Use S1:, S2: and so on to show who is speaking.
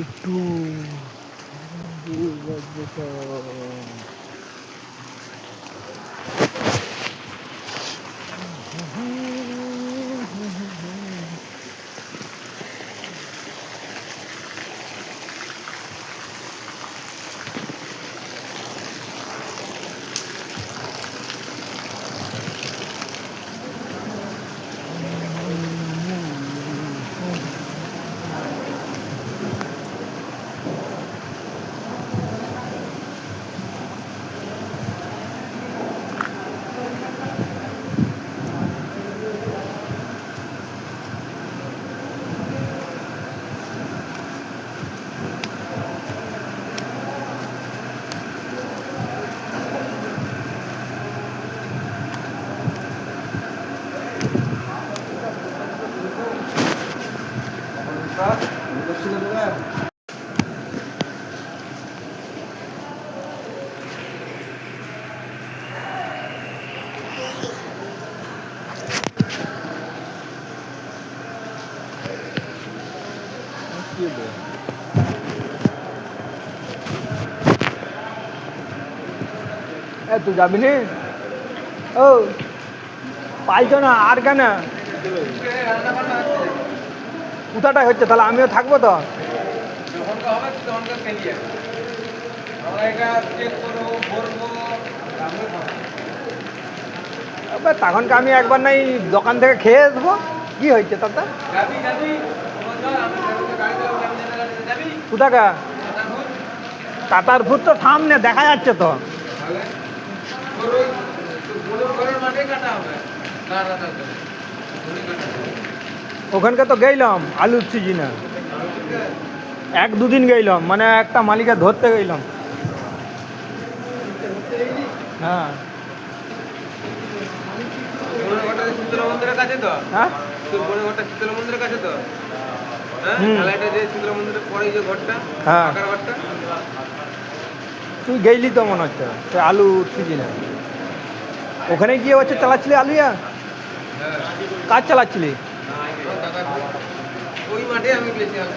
S1: একটু তুই যাবি নি? ও পাইছ না আর কেন কোথাটাই হচ্ছে, তাহলে আমিও থাকবো তো। তখনকে আমি একবার নাই দোকান থেকে খেয়ে আসবো, কি হয়েছে তাতে? কোথাকা? তাতারপুর তো সামনে দেখা যাচ্ছে তো। ওখানকে তো গেলাম আলুর সিজনে, 1-2 দিন গেলাম, মানে একটা মালিকে ধরতে গেলাম। হ্যাঁ
S2: শীতলা মন্দিরের কাছে তো,
S1: হ্যাঁ
S2: শীতলা মন্দিরের কাছে তো, শীতলা মন্দিরের পরে যে ঘরটা,
S1: হ্যাঁ
S2: ঘরটা
S1: তুই গেইলি তো মনে হচ্ছে সে আলু সিজনে। ওখানে গিয়ে হচ্ছে চালাচ্ছিলি আলুয়া? কাজ চালাচ্ছিলি?
S2: ওই মাঠে আমি গেছিলাম।